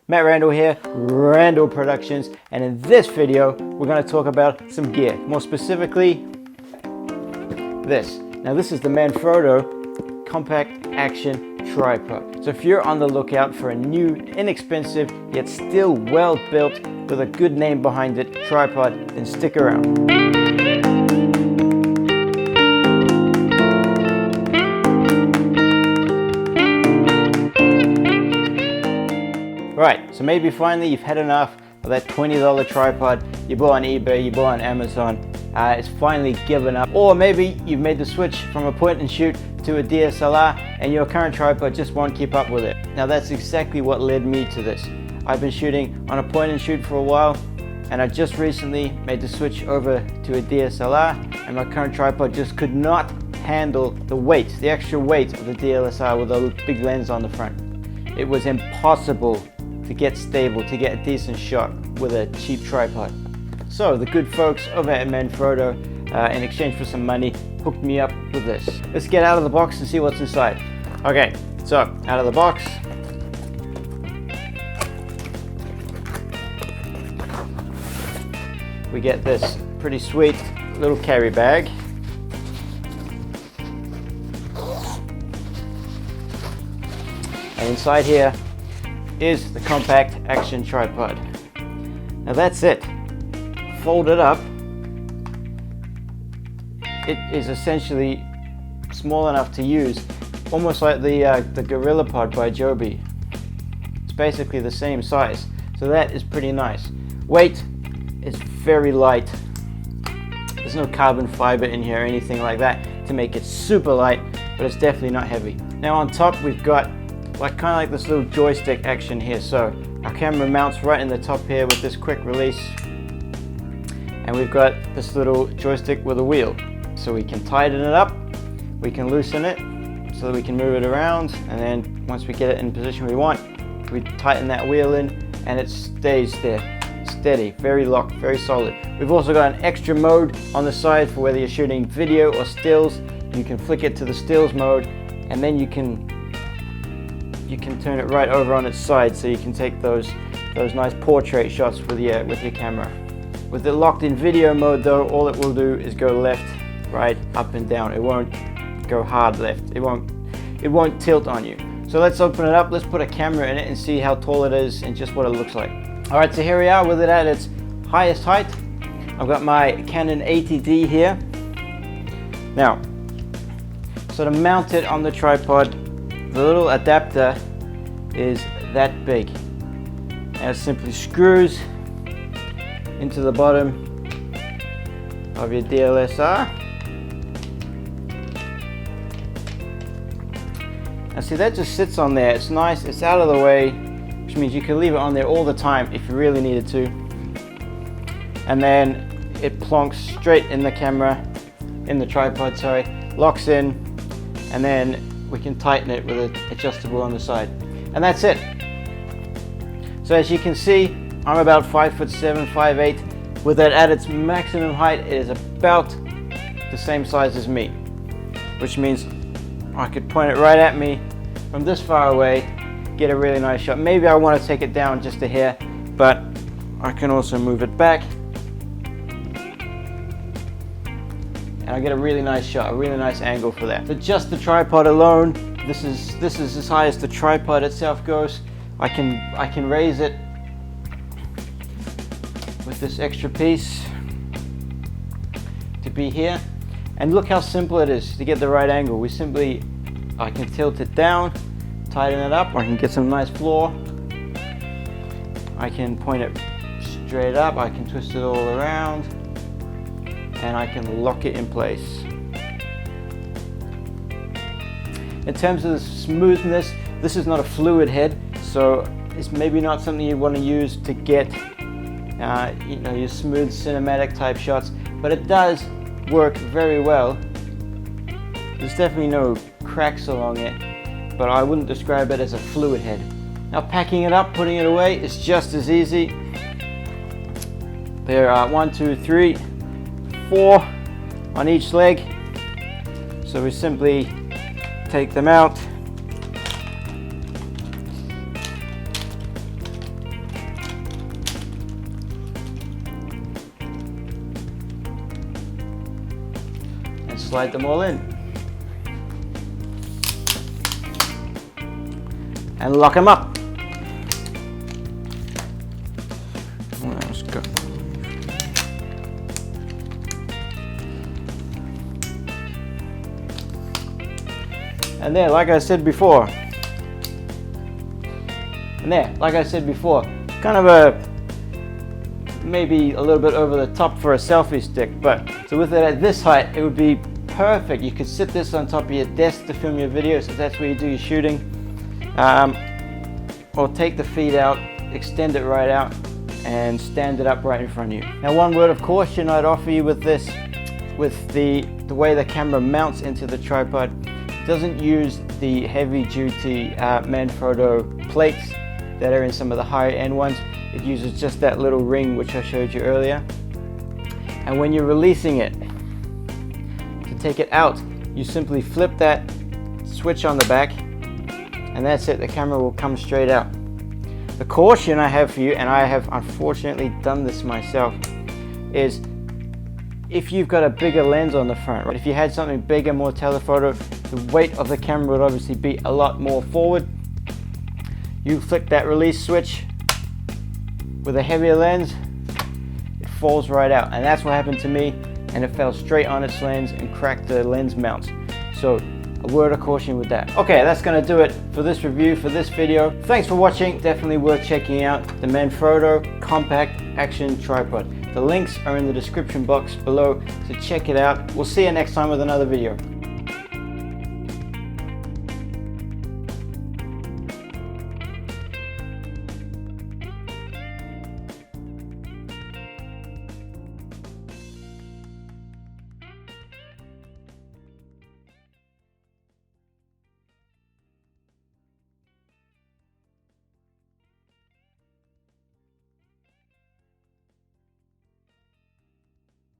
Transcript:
Matt Randall here, Randall Productions, and in this video we're going to talk about some gear, more specifically this. Now this is the Manfrotto Compact Action Tripod. So if you're on the lookout for a new, inexpensive, yet still well built with a good name behind it tripod, then stick around. Right, so maybe finally you've had enough of that $20 tripod you bought on eBay, you bought on Amazon. It's finally given up. Or maybe you've made the switch from a point and shoot to a DSLR and your current tripod just won't keep up with it. Now that's exactly what led me to this. I've been shooting on a point and shoot for a while, and I just recently made the switch over to a DSLR, and my current tripod just could not handle the weight, the extra weight of the DSLR with a big lens on the front. It was impossible to get stable, to get a decent shot with a cheap tripod. So the good folks over at Manfrotto, in exchange for some money, hooked me up with this. Let's get out of the box and see what's inside. Okay, so out of the box. We get this pretty sweet little carry bag. And inside here is the Compact Action Tripod. Now that's it. Folded up, it is essentially small enough to use, almost like the Gorilla Pod by Joby. It's basically the same size, so that is pretty nice. Weight is very light. There's no carbon fiber in here or anything like that to make it super light, but it's definitely not heavy. Now on top we've got kind of like this little joystick action here. So our camera mounts right in the top here with this quick release, and we've got this little joystick with a wheel, so we can tighten it up, we can loosen it so that we can move it around, and then once we get it in the position we want, we tighten that wheel in and it stays there, steady, very locked, very solid. We've also got an extra mode on the side for whether you're shooting video or stills. You can flick it to the stills mode, and then you can turn it right over on its side, so you can take those nice portrait shots with your camera. With it locked in video mode though, all it will do is go left, right, up and down. It won't go hard left. It won't tilt on you. So let's open it up, let's put a camera in it and see how tall it is and just what it looks like. Alright, so here we are with it at its highest height. I've got my Canon 80D here. Now, so to mount it on the tripod, the little adapter is that big, and it simply screws into the bottom of your DSLR. And see, that just sits on there. It's nice, it's out of the way, which means you can leave it on there all the time if you really needed to. And then it plonks straight in the camera, in the tripod, sorry, locks in, and then we can tighten it with an adjustable on the side. And that's it. So as you can see, I'm about 5'7", 5'8". With that at its maximum height, it is about the same size as me, which means I could point it right at me from this far away, get a really nice shot. Maybe I want to take it down just a hair, but I can also move it back, and I get a really nice shot, a really nice angle for that. So just the tripod alone, this is as high as the tripod itself goes. I can raise it with this extra piece to be here, and look how simple it is to get the right angle. I can tilt it down, tighten it up, or I can get some nice floor. I can point it straight up, I can twist it all around, and I can lock it in place. In terms of the smoothness, this is not a fluid head, so it's maybe not something you want to use to get your smooth cinematic type shots, but it does work very well. There's definitely no cracks along it, but I wouldn't describe it as a fluid head. Now packing it up, putting it away is just as easy. There are 1, 2, 3, 4 on each leg, so we simply take them out, slide them all in. And lock them up. Let's go. And there, like I said before, kind of a maybe a little bit over the top for a selfie stick, but so with it at this height, it would be perfect. You could sit this on top of your desk to film your videos if that's where you do your shooting, or take the feet out, extend it right out, and stand it up right in front of you. Now, one word of caution I'd offer you with this, with the way the camera mounts into the tripod, it doesn't use the heavy-duty Manfrotto plates that are in some of the higher end ones. It uses just that little ring which I showed you earlier. And when you're releasing it, to take it out, you simply flip that switch on the back, and that's it. The camera will come straight out. The caution I have for you, and I have unfortunately done this myself, is if you've got a bigger lens on the front, right? If you had something bigger, more telephoto, the weight of the camera would obviously be a lot more forward. You flick that release switch with a heavier lens, it falls right out, and that's what happened to me, and it fell straight on its lens and cracked the lens mounts. So a word of caution with that. Okay, that's going to do it for this review, for this video. Thanks for watching. Definitely worth checking out the Manfrotto Compact Action Tripod. The links are in the description box below, so check it out. We'll see you next time with another video.